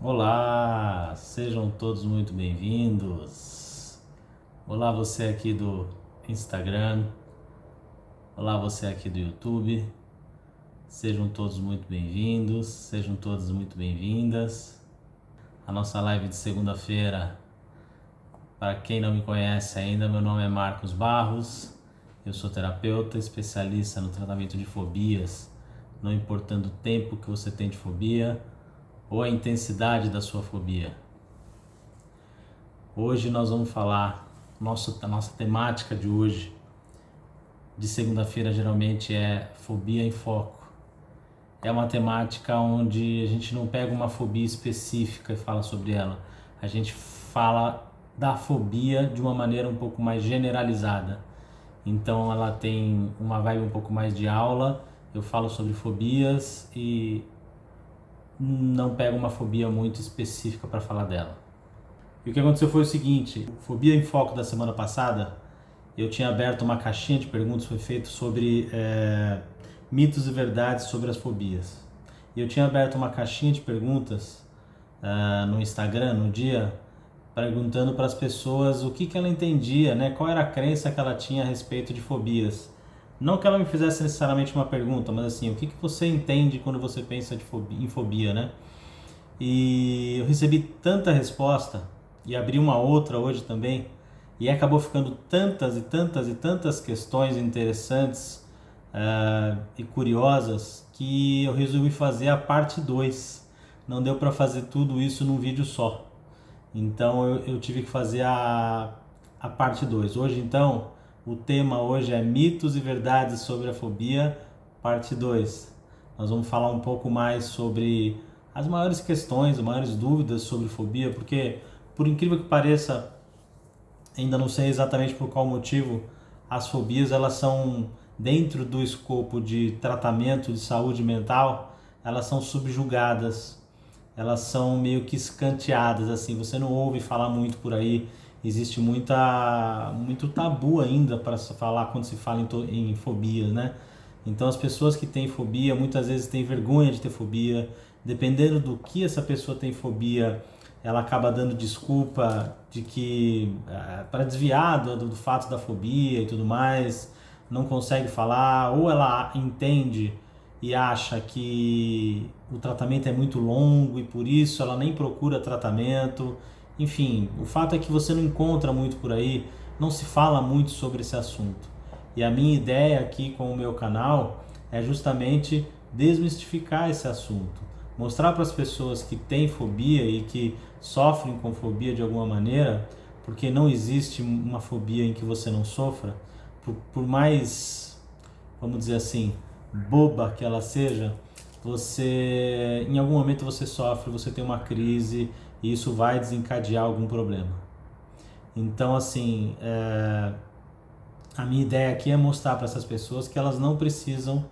Olá, sejam todos muito bem-vindos. Olá, você aqui do Instagram. Olá, você aqui do YouTube. Sejam todos muito bem-vindos, sejam todas muito bem-vindas. A nossa live de segunda-feira, para quem não me conhece ainda, meu nome é Marcos Barros. Eu sou terapeuta, especialista no tratamento de fobias, não importando o tempo que você tem de fobia ou a intensidade da sua fobia. Hoje nós vamos falar, a nossa temática de hoje, de segunda-feira, geralmente é fobia em foco. É uma temática onde a gente não pega uma fobia específica e fala sobre ela. A gente fala da fobia de uma maneira um pouco mais generalizada. Então ela tem uma vibe um pouco mais de aula. Eu falo sobre fobias e não pego uma fobia muito específica para falar dela. E o que aconteceu foi o seguinte: Fobia em Foco da semana passada, eu tinha aberto uma caixinha de perguntas, foi feito sobre mitos e verdades sobre as fobias. E eu tinha aberto uma caixinha de perguntas no Instagram, no dia, perguntando para as pessoas o que ela entendia, né? Qual era a crença que ela tinha a respeito de fobias. Não que ela me fizesse necessariamente uma pergunta, mas assim, o que você entende quando você pensa em fobia, né? E eu recebi tanta resposta e abri uma outra hoje também, e acabou ficando tantas e tantas e tantas questões interessantes e curiosas que eu resolvi fazer a parte 2. Não deu para fazer tudo isso num vídeo só. Então eu tive que fazer a parte 2. Hoje então, o tema hoje é mitos e verdades sobre a fobia, parte 2. Nós vamos falar um pouco mais sobre as maiores questões, as maiores dúvidas sobre fobia, porque por incrível que pareça, ainda não sei exatamente por qual motivo, as fobias elas são dentro do escopo de tratamento de saúde mental, elas são subjugadas, elas são meio que escanteadas, assim, você não ouve falar muito por aí, existe muito tabu ainda para se falar quando se fala em fobias, né? Então as pessoas que têm fobia muitas vezes têm vergonha de ter fobia, dependendo do que essa pessoa tem fobia, ela acaba dando desculpa de que para desviar do fato da fobia e tudo mais, não consegue falar, ou ela entende e acha que o tratamento é muito longo e por isso ela nem procura tratamento. Enfim, o fato é que você não encontra muito por aí, não se fala muito sobre esse assunto. E a minha ideia aqui com o meu canal é justamente desmistificar esse assunto, mostrar para as pessoas que têm fobia e que sofrem com fobia de alguma maneira, porque não existe uma fobia em que você não sofra, por mais, vamos dizer assim, boba que ela seja, você, em algum momento você sofre, você tem uma crise e isso vai desencadear algum problema. Então, assim, a minha ideia aqui é mostrar para essas pessoas que elas não precisam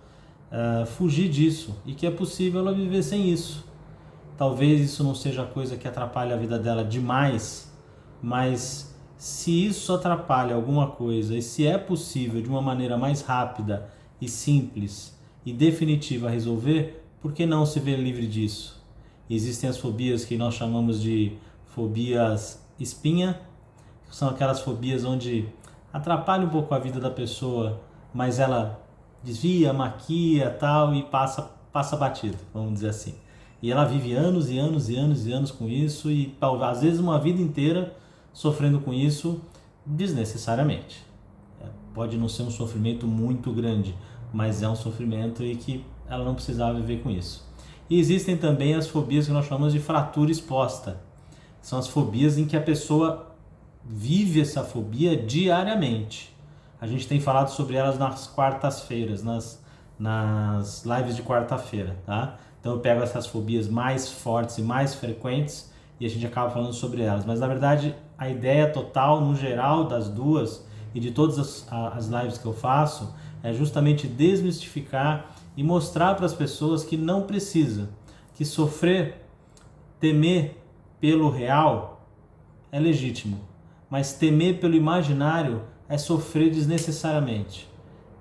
fugir disso e que é possível ela viver sem isso. Talvez isso não seja coisa que atrapalhe a vida dela demais, mas se isso atrapalha alguma coisa e se é possível de uma maneira mais rápida e simples e definitiva resolver, por que não se ver livre disso? Existem as fobias que nós chamamos de fobias espinha, que são aquelas fobias onde atrapalha um pouco a vida da pessoa, mas ela desvia, maquia, tal, e passa batido, vamos dizer assim. E ela vive anos e anos e anos e anos com isso e talvez às vezes uma vida inteira sofrendo com isso desnecessariamente. Pode não ser um sofrimento muito grande, mas é um sofrimento e que ela não precisava viver com isso. E existem também as fobias que nós chamamos de fratura exposta. São as fobias em que a pessoa vive essa fobia diariamente. A gente tem falado sobre elas nas quartas-feiras, nas lives de quarta-feira, tá? Então eu pego essas fobias mais fortes e mais frequentes e a gente acaba falando sobre elas. Mas na verdade a ideia total, no geral, das duas e de todas as lives que eu faço é justamente desmistificar e mostrar para as pessoas que não precisa, que sofrer, temer pelo real é legítimo, mas temer pelo imaginário é sofrer desnecessariamente.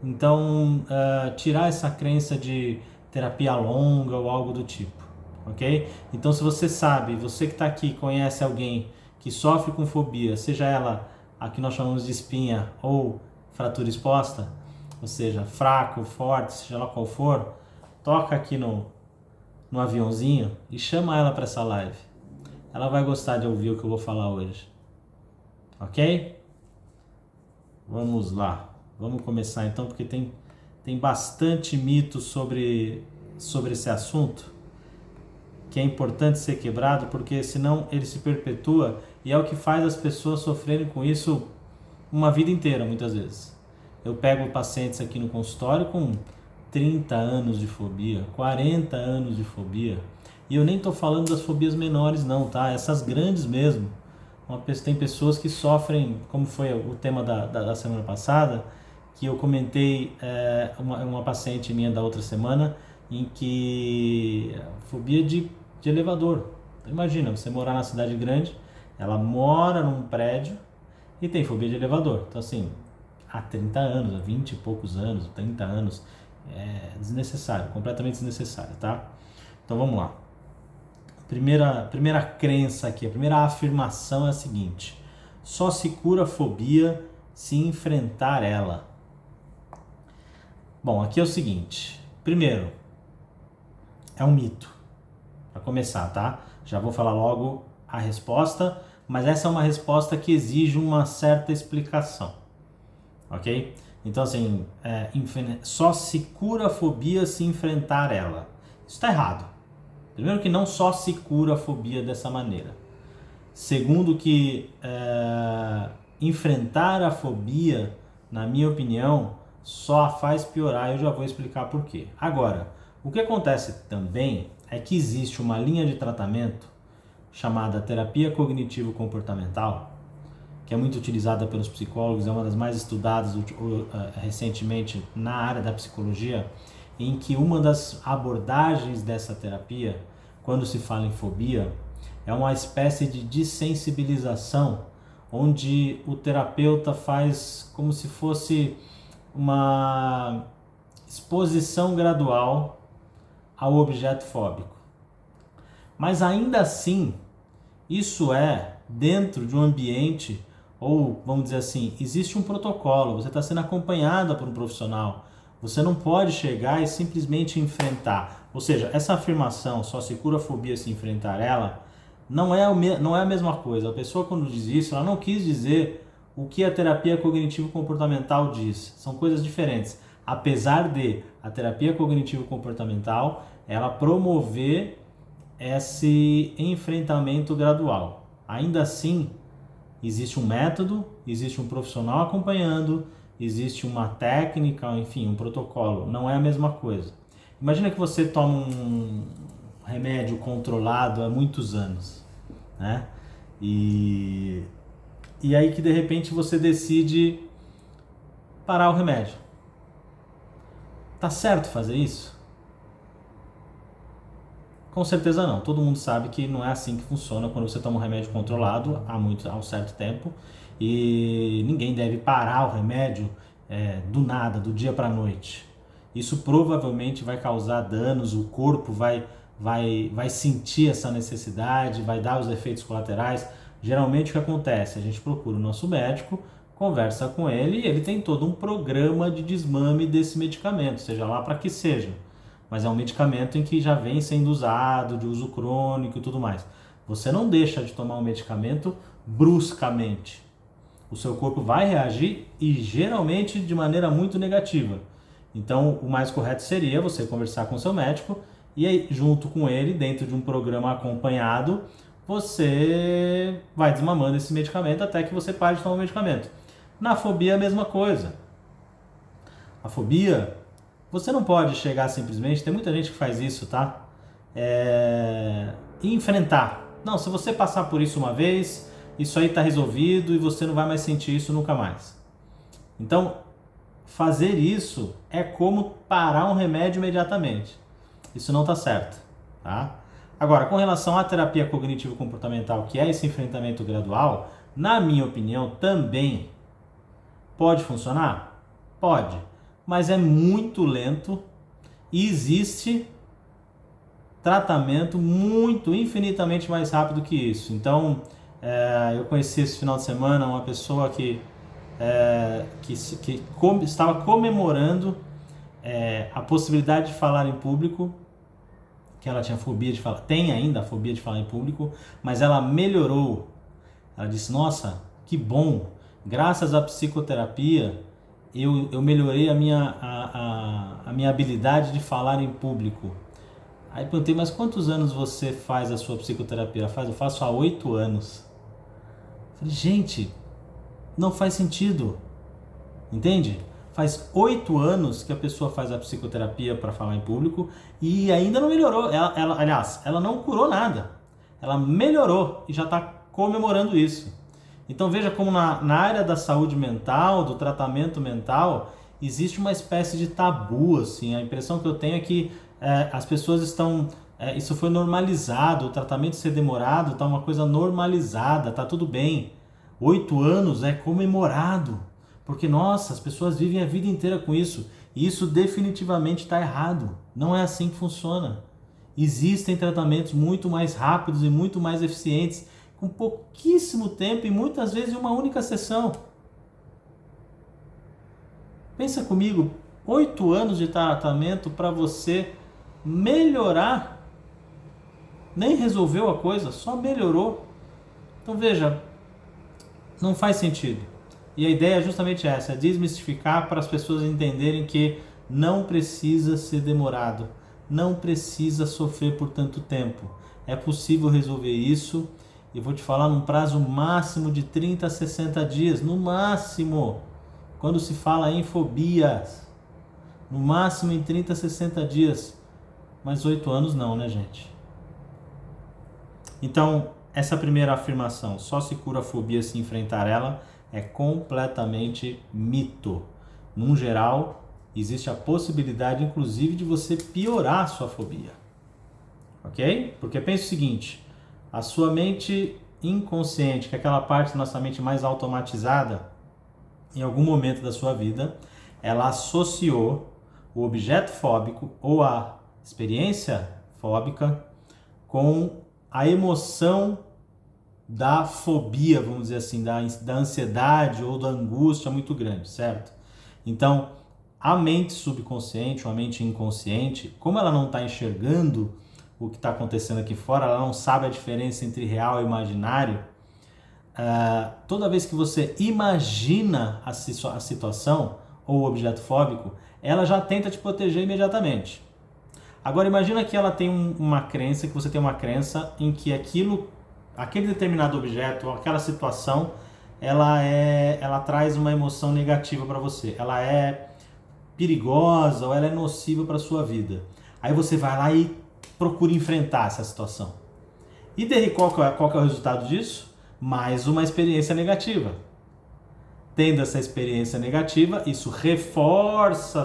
Então, tirar essa crença de terapia longa ou algo do tipo. ok? Então, se você sabe, você que está aqui conhece alguém que sofre com fobia, seja ela a que nós chamamos de espinha ou fratura exposta, ou seja, fraco, forte, seja lá qual for, toca aqui no aviãozinho e chama ela para essa live. Ela vai gostar de ouvir o que eu vou falar hoje, ok? Vamos lá, vamos começar então, porque tem bastante mito sobre esse assunto, que é importante ser quebrado, porque senão ele se perpetua e é o que faz as pessoas sofrerem com isso uma vida inteira, muitas vezes. Eu pego pacientes aqui no consultório com 30 anos de fobia, 40 anos de fobia, e eu nem estou falando das fobias menores não, tá? Essas grandes mesmo. Tem pessoas que sofrem, como foi o tema da semana passada, que eu comentei, uma paciente minha da outra semana, em que fobia de elevador. Então, imagina, você morar na cidade grande, ela mora num prédio e tem fobia de elevador. Então assim, há 30 anos, há 20 e poucos anos, 30 anos, é desnecessário, completamente desnecessário, tá? Então vamos lá. Primeira crença aqui, a primeira afirmação é a seguinte: só se cura a fobia se enfrentar ela. Bom, aqui é o seguinte, primeiro, é um mito, para começar, tá? Já vou falar logo a resposta, mas essa é uma resposta que exige uma certa explicação, ok? Então assim, só se cura a fobia se enfrentar ela. Isso está errado. Primeiro que não só se cura a fobia dessa maneira. Segundo que enfrentar a fobia, na minha opinião, só a faz piorar. Eu já vou explicar por quê. Agora, o que acontece também é que existe uma linha de tratamento chamada terapia cognitivo-comportamental, que é muito utilizada pelos psicólogos, é uma das mais estudadas recentemente na área da psicologia, em que uma das abordagens dessa terapia, quando se fala em fobia, é uma espécie de dessensibilização, onde o terapeuta faz como se fosse uma exposição gradual ao objeto fóbico. Mas ainda assim, isso é dentro de um ambiente, ou vamos dizer assim, existe um protocolo, você está sendo acompanhada por um profissional. Você não pode chegar e simplesmente enfrentar. Ou seja, essa afirmação, só se cura a fobia se enfrentar ela, não é a mesma coisa. A pessoa quando diz isso, ela não quis dizer o que a terapia cognitivo-comportamental diz. São coisas diferentes. Apesar de a terapia cognitivo-comportamental, ela promover esse enfrentamento gradual. Ainda assim, existe um método, existe um profissional acompanhando, existe uma técnica, enfim, um protocolo. Não é a mesma coisa. Imagina que você toma um remédio controlado há muitos anos, né? E aí que de repente você decide parar o remédio. Tá certo fazer isso? Com certeza não. Todo mundo sabe que não é assim que funciona quando você toma um remédio controlado há um certo tempo, e ninguém deve parar o remédio do nada, do dia para a noite. Isso provavelmente vai causar danos, o corpo vai sentir essa necessidade, vai dar os efeitos colaterais. Geralmente o que acontece? A gente procura o nosso médico, conversa com ele e ele tem todo um programa de desmame desse medicamento, seja lá para que seja. Mas é um medicamento em que já vem sendo usado, de uso crônico e tudo mais. Você não deixa de tomar um medicamento bruscamente. O seu corpo vai reagir e geralmente de maneira muito negativa. Então, o mais correto seria você conversar com o seu médico e aí, junto com ele, dentro de um programa acompanhado, você vai desmamando esse medicamento até que você pare de tomar o medicamento. Na fobia, a mesma coisa. A fobia, você não pode chegar simplesmente, tem muita gente que faz isso, tá? E enfrentar. Não, se você passar por isso uma vez, isso aí tá resolvido e você não vai mais sentir isso nunca mais. Então, fazer isso é como parar um remédio imediatamente. Isso não tá certo, tá? Agora, com relação à terapia cognitivo-comportamental, que é esse enfrentamento gradual, na minha opinião, também pode funcionar? Pode, mas é muito lento e existe tratamento muito, infinitamente mais rápido que isso. Então, eu conheci esse final de semana uma pessoa que estava comemorando a possibilidade de falar em público, que ela tinha fobia de falar, tem ainda a fobia de falar em público, mas ela melhorou. Ela disse, nossa, que bom, graças à psicoterapia eu melhorei a minha habilidade de falar em público. Aí perguntei, mas quantos anos você faz a sua psicoterapia? Ela faz, eu faço há 8 anos. Falei, gente, não faz sentido, entende? Faz 8 anos que a pessoa faz a psicoterapia para falar em público e ainda não melhorou. Aliás, ela não curou nada. Ela melhorou e já está comemorando isso. Então veja como na área da saúde mental, do tratamento mental, existe uma espécie de tabu, assim. A impressão que eu tenho é que as pessoas estão... isso foi normalizado, o tratamento ser demorado está uma coisa normalizada, está tudo bem. 8 anos é comemorado, porque, nossa, as pessoas vivem a vida inteira com isso. E isso definitivamente está errado. Não é assim que funciona. Existem tratamentos muito mais rápidos e muito mais eficientes, com pouquíssimo tempo e muitas vezes em uma única sessão. Pensa comigo, 8 anos de tratamento para você melhorar, nem resolveu a coisa, só melhorou. Então veja, não faz sentido. E a ideia é justamente essa, é desmistificar para as pessoas entenderem que não precisa ser demorado, não precisa sofrer por tanto tempo. É possível resolver isso. E vou te falar num prazo máximo de 30 a 60 dias, no máximo, quando se fala em fobias, no máximo em 30 a 60 dias, mas 8 anos não, né, gente? Então, essa primeira afirmação, só se cura a fobia se enfrentar ela, é completamente mito. Num geral, existe a possibilidade, inclusive, de você piorar a sua fobia, ok? Porque pensa o seguinte, a sua mente inconsciente, que é aquela parte da nossa mente mais automatizada, em algum momento da sua vida, ela associou o objeto fóbico ou a experiência fóbica com a emoção da fobia, vamos dizer assim, da ansiedade ou da angústia muito grande, certo? Então, a mente subconsciente ou a mente inconsciente, como ela não está enxergando o que está acontecendo aqui fora, ela não sabe a diferença entre real e imaginário, toda vez que você imagina a situação ou o objeto fóbico, ela já tenta te proteger imediatamente. Agora imagina que ela tem uma crença, que você tem uma crença em que aquele determinado objeto ou aquela situação, ela traz uma emoção negativa para você, ela é perigosa ou ela é nociva para sua vida. Aí você vai lá e procura enfrentar essa situação. E daí qual que é o resultado disso? Mais uma experiência negativa. Tendo essa experiência negativa, isso reforça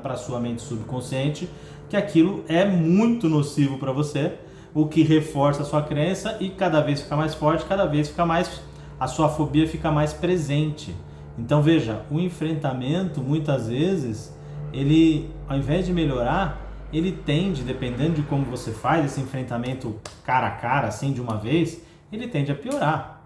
para a sua mente subconsciente que aquilo é muito nocivo para você, o que reforça a sua crença e cada vez fica mais forte, cada vez fica mais, a sua fobia fica mais presente. Então veja, o enfrentamento muitas vezes, ele ao invés de melhorar, ele tende, dependendo de como você faz esse enfrentamento cara a cara, assim de uma vez, ele tende a piorar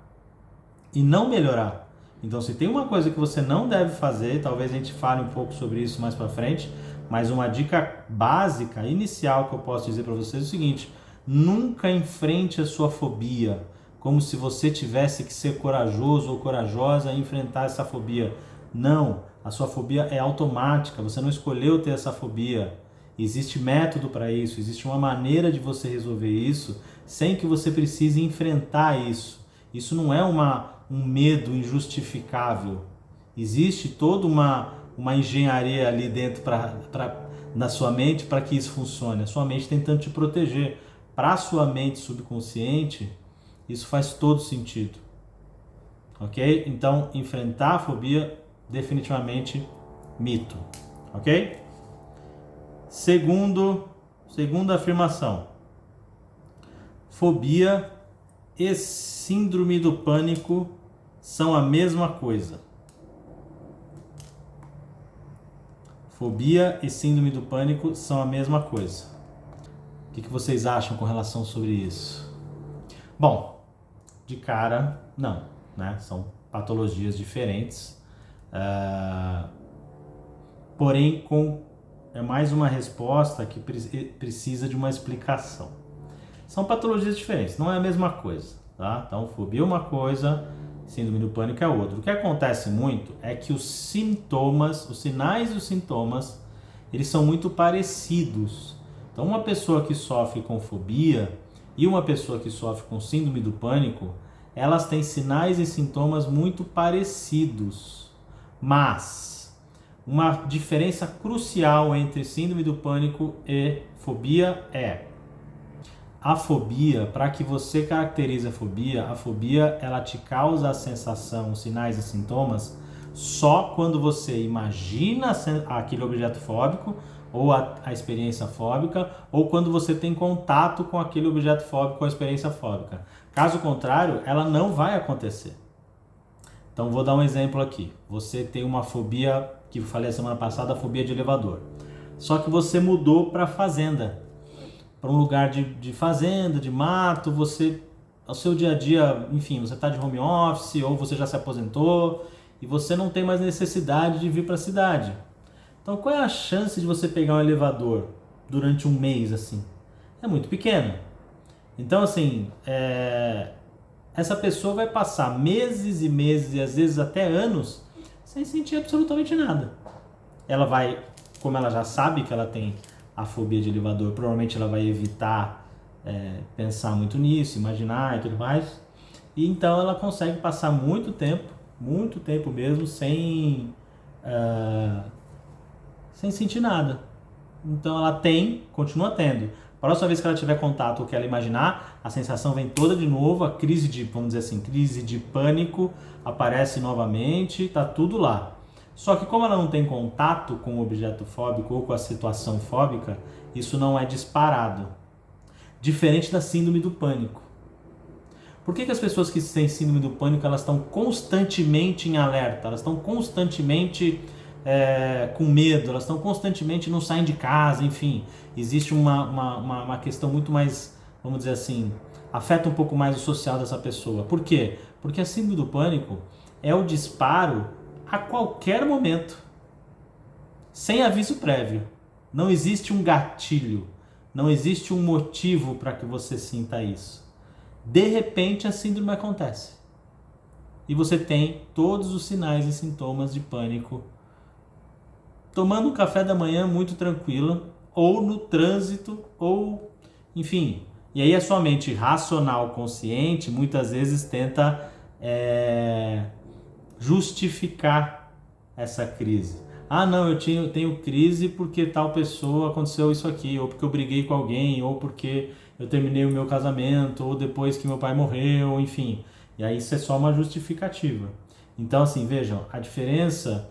e não melhorar. Então se tem uma coisa que você não deve fazer, talvez a gente fale um pouco sobre isso mais para frente, mas uma dica básica, inicial que eu posso dizer para vocês é o seguinte: nunca enfrente a sua fobia como se você tivesse que ser corajoso ou corajosa e enfrentar essa fobia. Não, a sua fobia é automática, você não escolheu ter essa fobia. Existe método para isso, existe uma maneira de você resolver isso sem que você precise enfrentar isso. Isso não é um medo injustificável. Existe toda uma engenharia ali dentro na sua mente para que isso funcione. A sua mente tentando te proteger. Para a sua mente subconsciente, isso faz todo sentido. Ok? Então, enfrentar a fobia, definitivamente mito. Ok? Segunda afirmação. Fobia e síndrome do pânico são a mesma coisa. Fobia e síndrome do pânico são a mesma coisa. O que vocês acham com relação sobre isso? Bom, de cara, não, né? São patologias diferentes, porém é mais uma resposta que precisa de uma explicação. São patologias diferentes, não é a mesma coisa, tá? Então, fobia é uma coisa, síndrome do pânico é outra. O que acontece muito é que os sintomas, os sinais e os sintomas, eles são muito parecidos. Então, uma pessoa que sofre com fobia e uma pessoa que sofre com síndrome do pânico, elas têm sinais e sintomas muito parecidos, mas uma diferença crucial entre síndrome do pânico e fobia é a fobia. Para que você caracterize a fobia ela te causa a sensação, os sinais e sintomas só quando você imagina aquele objeto fóbico ou a experiência fóbica, ou quando você tem contato com aquele objeto fóbico ou a experiência fóbica. Caso contrário, ela não vai acontecer. Então vou dar um exemplo aqui. Você tem uma fobia, que eu falei a semana passada, a fobia de elevador. Só que você mudou para fazenda, para um lugar de fazenda, de mato, você, ao seu dia a dia, enfim, você está de home office ou você já se aposentou e você não tem mais necessidade de vir para a cidade. Então qual é a chance de você pegar um elevador durante um mês assim? É muito pequena. Então assim, essa pessoa vai passar meses e meses e às vezes até anos sem sentir absolutamente nada. Ela vai, como ela já sabe que ela tem a fobia de elevador, provavelmente ela vai evitar pensar muito nisso, imaginar e tudo mais. E então ela consegue passar muito tempo mesmo, sem sentir nada. Então ela continua tendo. A próxima vez que ela tiver contato ou que ela imaginar, a sensação vem toda de novo, a crise de, vamos dizer assim, crise de pânico aparece novamente, tá tudo lá. Só que como ela não tem contato com o objeto fóbico ou com a situação fóbica, isso não é disparado. Diferente da síndrome do pânico. Por que as pessoas que têm síndrome do pânico, elas estão constantemente em alerta, elas estão constantemente com medo, elas estão constantemente, não saem de casa, enfim. Existe uma questão muito mais, vamos dizer assim, afeta um pouco mais o social dessa pessoa. Por quê? Porque a síndrome do pânico é o disparo a qualquer momento, sem aviso prévio. Não existe um gatilho, não existe um motivo para que você sinta isso. De repente a síndrome acontece e você tem todos os sinais e sintomas de pânico, tomando um café da manhã muito tranquilo, ou no trânsito, ou enfim. E aí a sua mente racional, consciente, muitas vezes tenta justificar essa crise. Ah, não, eu tenho crise porque tal pessoa aconteceu isso aqui, ou porque eu briguei com alguém, ou porque eu terminei o meu casamento, ou depois que meu pai morreu, enfim. E aí isso é só uma justificativa. Então, assim, vejam, a diferença,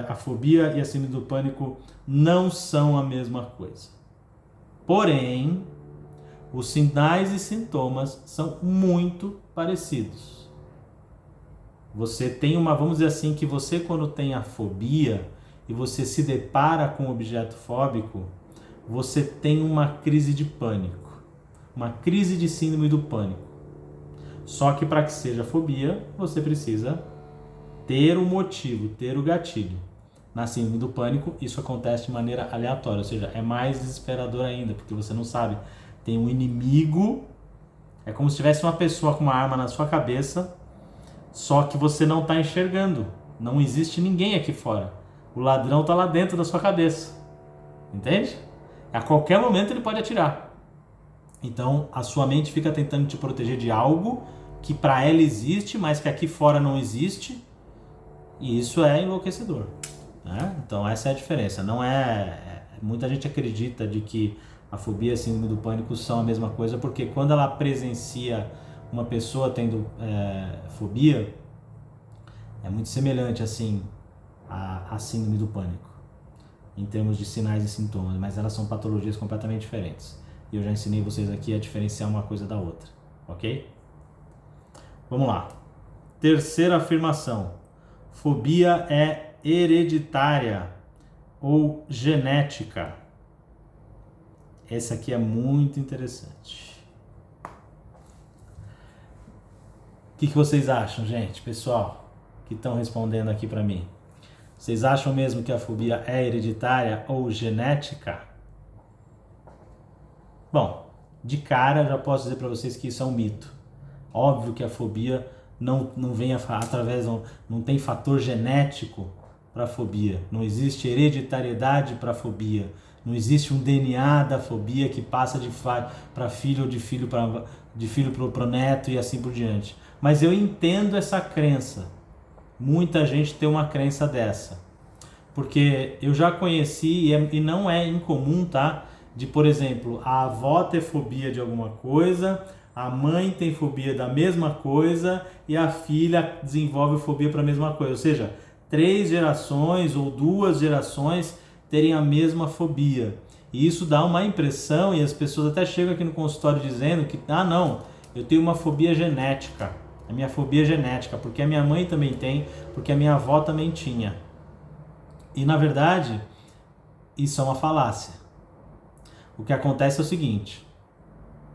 a fobia e a síndrome do pânico não são a mesma coisa. Porém, os sinais e sintomas são muito parecidos. Você tem vamos dizer assim, que você quando tem a fobia e você se depara com um objeto fóbico, você tem uma crise de pânico, uma crise de síndrome do pânico. Só que para que seja fobia, você precisa ter o motivo, ter o gatilho. Na síndrome do pânico, isso acontece de maneira aleatória, ou seja, é mais desesperador ainda, porque você não sabe. Tem um inimigo, é como se tivesse uma pessoa com uma arma na sua cabeça, só que você não está enxergando. Não existe ninguém aqui fora. O ladrão está lá dentro da sua cabeça. Entende? A qualquer momento ele pode atirar. Então a sua mente fica tentando te proteger de algo que para ela existe, mas que aqui fora não existe. E isso é enlouquecedor. Né? Então essa é a diferença. Não muita gente acredita de que a fobia e a síndrome do pânico são a mesma coisa, porque quando ela presencia uma pessoa tendo fobia, é muito semelhante assim à síndrome do pânico, em termos de sinais e sintomas, mas elas são patologias completamente diferentes. E eu já ensinei vocês aqui a diferenciar uma coisa da outra, ok? Vamos lá. Terceira afirmação. Fobia é hereditária ou genética. Esse aqui é muito interessante. O que vocês acham, gente, pessoal, que estão respondendo aqui para mim? Vocês acham mesmo que a fobia é hereditária ou genética? Bom, de cara já posso dizer para vocês que isso é um mito. Óbvio que a fobia não vem através, não tem fator genético para a fobia. Não existe hereditariedade para a fobia. Não existe um DNA da fobia que passa de para filho ou de filho para neto e assim por diante. Mas eu entendo essa crença. Muita gente tem uma crença dessa. Porque eu já conheci, e não é incomum, tá? De, por exemplo, a avó ter fobia de alguma coisa, a mãe tem fobia da mesma coisa e a filha desenvolve fobia para a mesma coisa. Ou seja, 3 gerações ou 2 gerações terem a mesma fobia. E isso dá uma impressão, e as pessoas até chegam aqui no consultório dizendo que, não, eu tenho uma fobia genética. A minha fobia é genética, porque a minha mãe também tem, porque a minha avó também tinha. E na verdade, isso é uma falácia. O que acontece é o seguinte: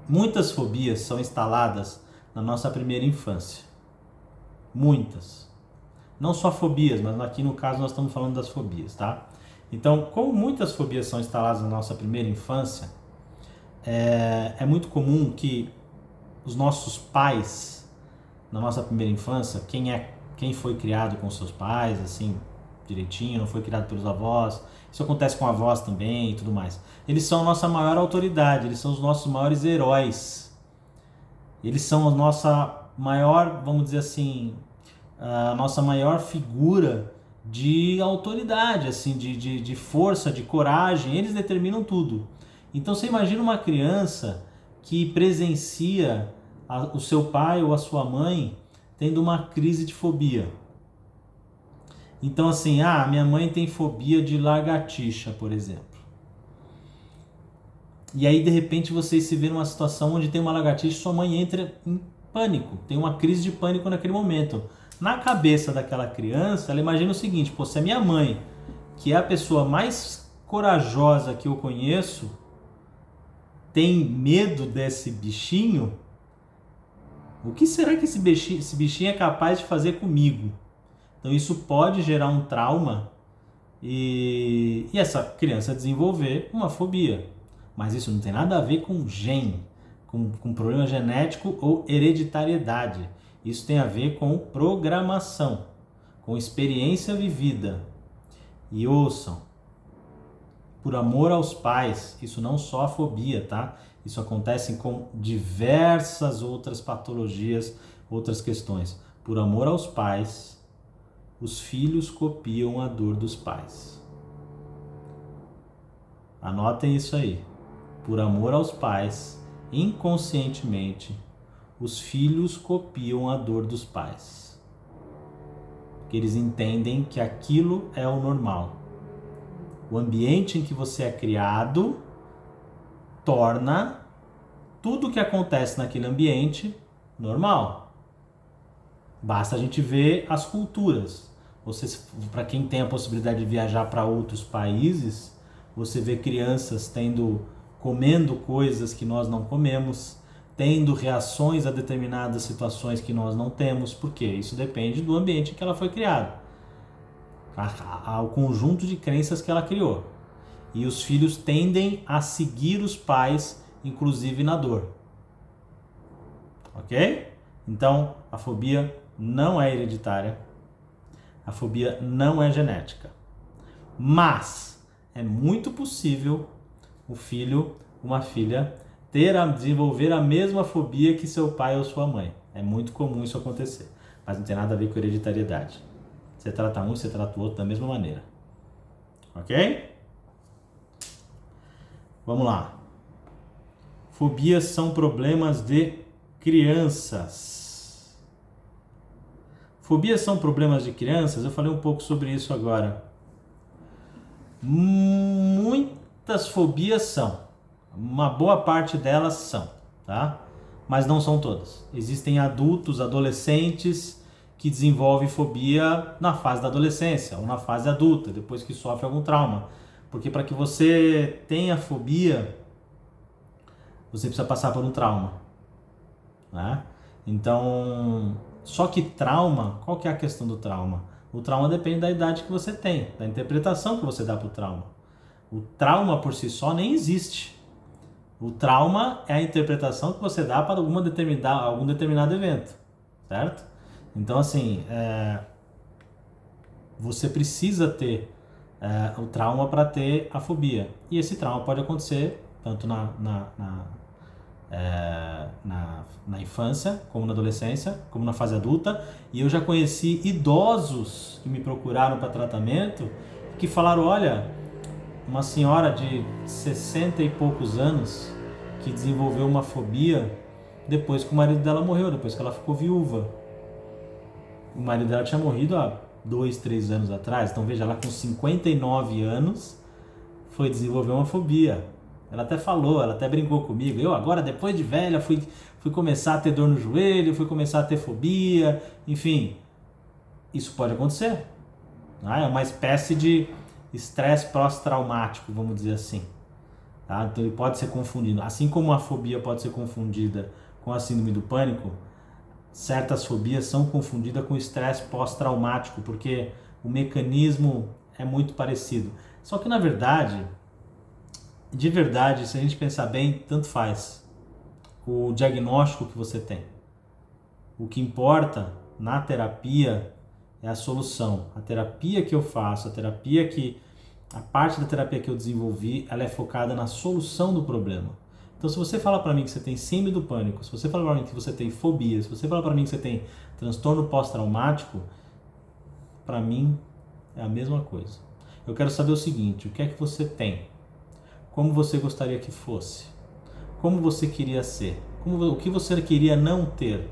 muitas fobias são instaladas na nossa primeira infância. Muitas. Não só fobias, mas aqui no caso nós estamos falando das fobias, tá? Então, como muitas fobias são instaladas na nossa primeira infância, é muito comum que os nossos pais, na nossa primeira infância, quem foi criado com seus pais, assim, direitinho, não foi criado pelos avós, isso acontece com avós também e tudo mais. Eles são a nossa maior autoridade, eles são os nossos maiores heróis. Eles são a nossa maior, vamos dizer assim, a nossa maior figura de autoridade, assim, de força, de coragem. Eles determinam tudo. Então você imagina uma criança que presencia o seu pai ou a sua mãe tendo uma crise de fobia. Então assim, minha mãe tem fobia de lagartixa, por exemplo. E aí de repente vocês se vê numa situação onde tem uma lagartixa e sua mãe entra em pânico, tem uma crise de pânico naquele momento. Na cabeça daquela criança, ela imagina o seguinte: se a minha mãe, que é a pessoa mais corajosa que eu conheço, tem medo desse bichinho, o que será que esse bichinho é capaz de fazer comigo? Então isso pode gerar um trauma e essa criança desenvolver uma fobia. Mas isso não tem nada a ver com gene, com problema genético ou hereditariedade. Isso tem a ver com programação, com experiência vivida. E ouçam, por amor aos pais, isso não só a fobia, tá? Isso acontece com diversas outras patologias, outras questões. Por amor aos pais, os filhos copiam a dor dos pais. Anotem isso aí. Por amor aos pais, inconscientemente, os filhos copiam a dor dos pais. Porque eles entendem que aquilo é o normal. O ambiente em que você é criado torna tudo o que acontece naquele ambiente normal. Basta a gente ver as culturas. Para quem tem a possibilidade de viajar para outros países, você vê crianças comendo coisas que nós não comemos, tendo reações a determinadas situações que nós não temos. Por quê? Isso depende do ambiente em que ela foi criada, ao conjunto de crenças que ela criou. E os filhos tendem a seguir os pais, inclusive na dor. Ok? Então, a fobia não é hereditária, a fobia não é genética. Mas é muito possível o filho, uma filha, desenvolver a mesma fobia que seu pai ou sua mãe. É muito comum isso acontecer, mas não tem nada a ver com hereditariedade. Você trata um, você trata o outro da mesma maneira. Ok? Vamos lá. Fobias são problemas de crianças. Fobias são problemas de crianças? Eu falei um pouco sobre isso agora. Muitas fobias são. Uma boa parte delas são, tá? Mas não são todas. Existem adultos, adolescentes que desenvolvem fobia na fase da adolescência ou na fase adulta, depois que sofre algum trauma. Porque para que você tenha fobia, você precisa passar por um trauma, né? Então, só que trauma, qual que é a questão do trauma? O trauma depende da idade que você tem, da interpretação que você dá para o trauma. O trauma por si só nem existe. O trauma é a interpretação que você dá para algum determinado evento, certo? Então, assim, você precisa ter o trauma para ter a fobia. E esse trauma pode acontecer tanto na infância, como na adolescência, como na fase adulta. E eu já conheci idosos que me procuraram para tratamento que falaram, olha, uma senhora de 60 e poucos anos que desenvolveu uma fobia depois que o marido dela morreu, depois que ela ficou viúva. O marido dela tinha morrido há 2, 3 anos atrás, então veja, ela com 59 anos foi desenvolver uma fobia. Ela até falou, ela até brincou comigo, eu agora depois de velha fui começar a ter dor no joelho, fui começar a ter fobia, enfim, isso pode acontecer. É uma espécie de estresse pós-traumático, vamos dizer assim. Tá? Então ele pode ser confundido. Assim como a fobia pode ser confundida com a síndrome do pânico, certas fobias são confundidas com estresse pós-traumático, porque o mecanismo é muito parecido. Só que na verdade, de verdade, se a gente pensar bem, tanto faz o diagnóstico que você tem. O que importa na terapia é a solução. A terapia que eu faço, a parte da terapia que eu desenvolvi, ela é focada na solução do problema. Então, se você fala para mim que você tem síndrome do pânico, se você fala para mim que você tem fobia, se você fala para mim que você tem transtorno pós-traumático, para mim é a mesma coisa. Eu quero saber o seguinte, o que é que você tem? Como você gostaria que fosse? Como você queria ser? O que você queria não ter?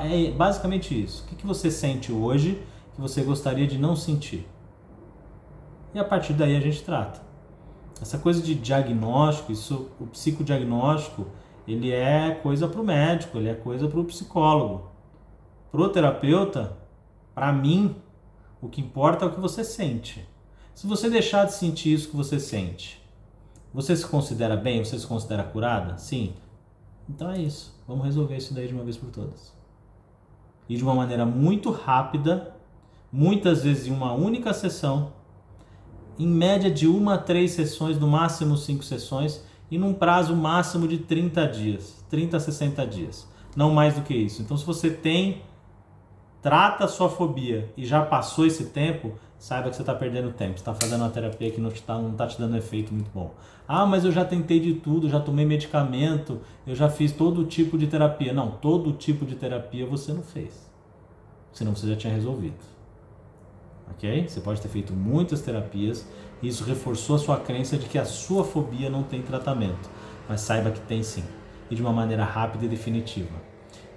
É basicamente isso. O que você sente hoje que você gostaria de não sentir? E a partir daí a gente trata. Essa coisa de diagnóstico, o psicodiagnóstico, ele é coisa para o médico, ele é coisa para o psicólogo. Para o terapeuta, para mim, o que importa é o que você sente. Se você deixar de sentir isso que você sente, você se considera bem? Você se considera curada? Sim. Então é isso. Vamos resolver isso daí de uma vez por todas. E de uma maneira muito rápida, muitas vezes em uma única sessão, em média de 1 a 3 sessões, no máximo 5 sessões, e num prazo máximo de 30 dias, 30 a 60 dias. Não mais do que isso. Então, se você trata a sua fobia e já passou esse tempo, saiba que você está perdendo tempo. Você está fazendo uma terapia que não está te dando efeito muito bom. Ah, mas eu já tentei de tudo, já tomei medicamento, eu já fiz todo tipo de terapia. Não, todo tipo de terapia você não fez. Senão você já tinha resolvido. Ok? Você pode ter feito muitas terapias e isso reforçou a sua crença de que a sua fobia não tem tratamento. Mas saiba que tem sim. E de uma maneira rápida e definitiva.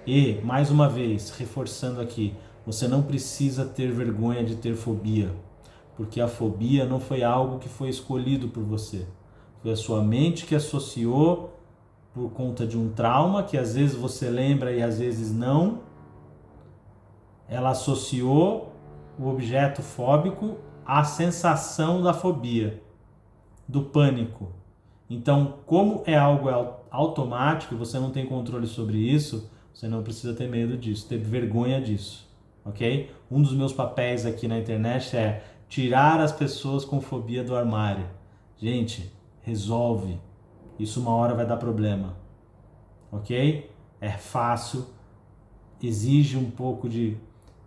E, mais uma vez, reforçando aqui, você não precisa ter vergonha de ter fobia. Porque a fobia não foi algo que foi escolhido por você. Foi a sua mente que associou por conta de um trauma, que às vezes você lembra e às vezes não. Ela associou o objeto fóbico à sensação da fobia, do pânico. Então, como é algo automático e você não tem controle sobre isso, você não precisa ter medo disso, ter vergonha disso, ok? Um dos meus papéis aqui na internet é tirar as pessoas com fobia do armário. Gente, resolve. Isso uma hora vai dar problema, ok? É fácil, exige um pouco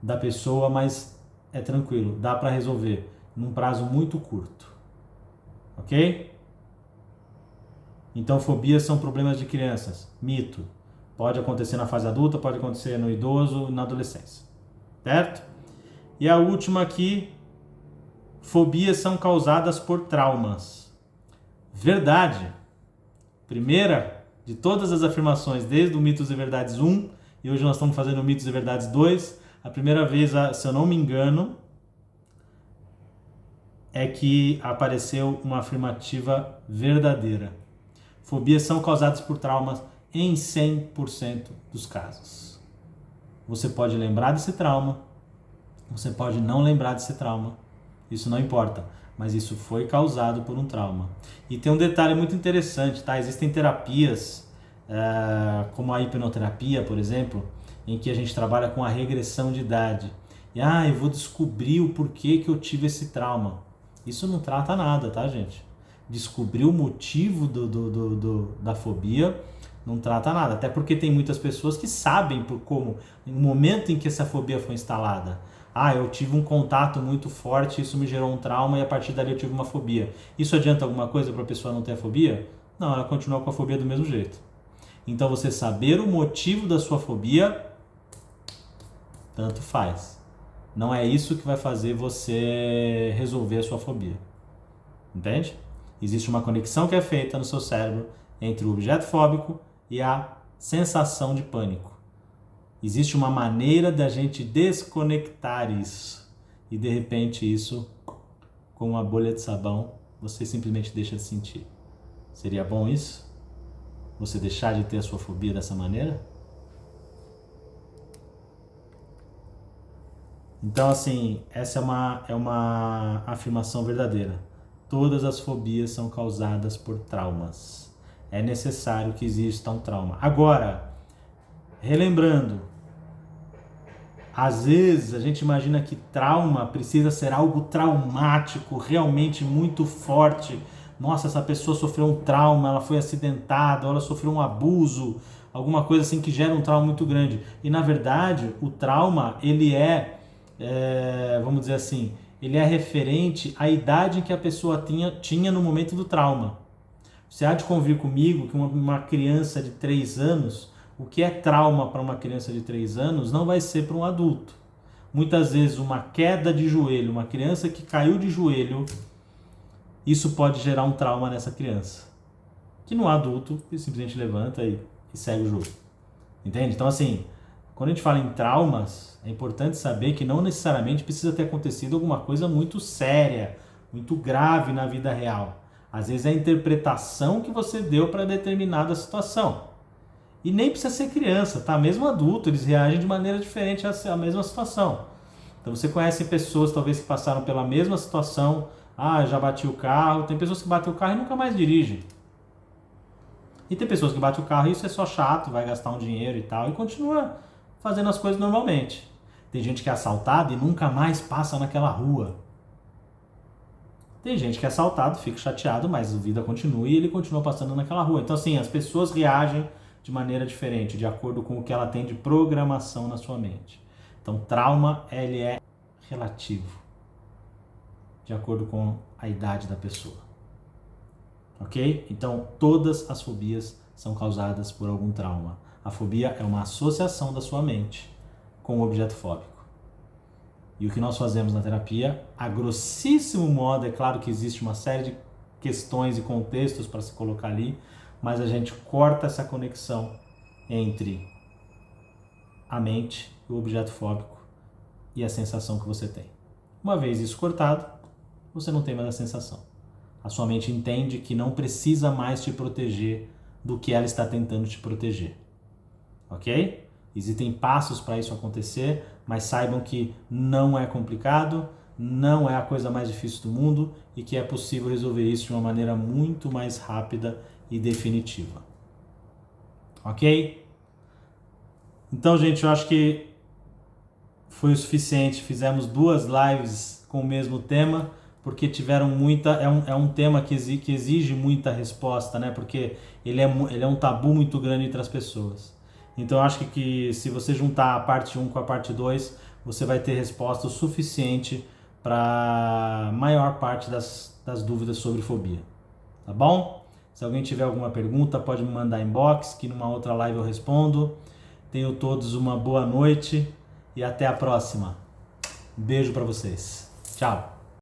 da pessoa, mas é tranquilo, dá para resolver num prazo muito curto, ok? Então, fobias são problemas de crianças, mito. Pode acontecer na fase adulta, pode acontecer no idoso e na adolescência, certo? E a última aqui, fobias são causadas por traumas. Verdade. Primeira de todas as afirmações, desde o Mitos e Verdades 1, e hoje nós estamos fazendo o Mitos e Verdades 2, a primeira vez, se eu não me engano, é que apareceu uma afirmativa verdadeira. Fobias são causadas por traumas em 100% dos casos. Você pode lembrar desse trauma, você pode não lembrar desse trauma, isso não importa, mas isso foi causado por um trauma. E tem um detalhe muito interessante, tá? Existem terapias como a hipnoterapia, por exemplo, em que a gente trabalha com a regressão de idade. E eu vou descobrir o porquê que eu tive esse trauma. Isso não trata nada, tá, gente? Descobrir o motivo da fobia não trata nada. Até porque tem muitas pessoas que sabem no momento em que essa fobia foi instalada. Eu tive um contato muito forte, isso me gerou um trauma e a partir dali eu tive uma fobia. Isso adianta alguma coisa para a pessoa não ter a fobia? Não, ela continua com a fobia do mesmo jeito. Então você saber o motivo da sua fobia, tanto faz. Não é isso que vai fazer você resolver a sua fobia. Entende? Existe uma conexão que é feita no seu cérebro entre o objeto fóbico e a sensação de pânico. Existe uma maneira da gente desconectar isso. E de repente isso, com uma bolha de sabão, você simplesmente deixa de sentir. Seria bom isso? Você deixar de ter a sua fobia dessa maneira? Então, assim, essa é uma afirmação verdadeira. Todas as fobias são causadas por traumas. É necessário que exista um trauma. Agora, relembrando, às vezes a gente imagina que trauma precisa ser algo traumático, realmente muito forte. Nossa, essa pessoa sofreu um trauma, ela foi acidentada, ou ela sofreu um abuso, alguma coisa assim que gera um trauma muito grande. E na verdade, o trauma, ele vamos dizer assim, ele é referente à idade que a pessoa tinha no momento do trauma. Você há de convir comigo que uma criança de 3 anos, o que é trauma para uma criança de 3 anos não vai ser para um adulto. Muitas vezes uma queda de joelho, uma criança que caiu de joelho, isso pode gerar um trauma nessa criança. Que no adulto, ele simplesmente levanta e segue o jogo. Entende? Então assim, quando a gente fala em traumas, é importante saber que não necessariamente precisa ter acontecido alguma coisa muito séria, muito grave na vida real. Às vezes é a interpretação que você deu para determinada situação. E nem precisa ser criança, tá? Mesmo adulto, eles reagem de maneira diferente à mesma situação. Então você conhece pessoas talvez que passaram pela mesma situação. Já bati o carro. Tem pessoas que batem o carro e nunca mais dirigem. E tem pessoas que batem o carro e isso é só chato, vai gastar um dinheiro e tal, e continua fazendo as coisas normalmente. Tem gente que é assaltada e nunca mais passa naquela rua. Tem gente que é assaltado, fica chateado, mas a vida continua e ele continua passando naquela rua. Então assim, as pessoas reagem de maneira diferente, de acordo com o que ela tem de programação na sua mente. Então trauma, ele é relativo, de acordo com a idade da pessoa. Ok? Então todas as fobias são causadas por algum trauma. A fobia é uma associação da sua mente com o objeto fóbico. E o que nós fazemos na terapia, a grossíssimo modo, é claro que existe uma série de questões e contextos para se colocar ali, mas a gente corta essa conexão entre a mente, o objeto fóbico e a sensação que você tem. Uma vez isso cortado, você não tem mais a sensação. A sua mente entende que não precisa mais te proteger do que ela está tentando te proteger. Ok? Existem passos para isso acontecer, mas saibam que não é complicado, não é a coisa mais difícil do mundo e que é possível resolver isso de uma maneira muito mais rápida e definitiva. Ok? Então, gente, eu acho que foi o suficiente. Fizemos 2 lives com o mesmo tema, porque tiveram muita... É um tema que exige muita resposta, né? Porque ele é um tabu muito grande entre as pessoas. Então eu acho que se você juntar a parte 1 com a parte 2, você vai ter resposta o suficiente para a maior parte das dúvidas sobre fobia. Tá bom? Se alguém tiver alguma pergunta, pode me mandar inbox, que numa outra live eu respondo. Tenham todos uma boa noite e até a próxima. Um beijo para vocês. Tchau!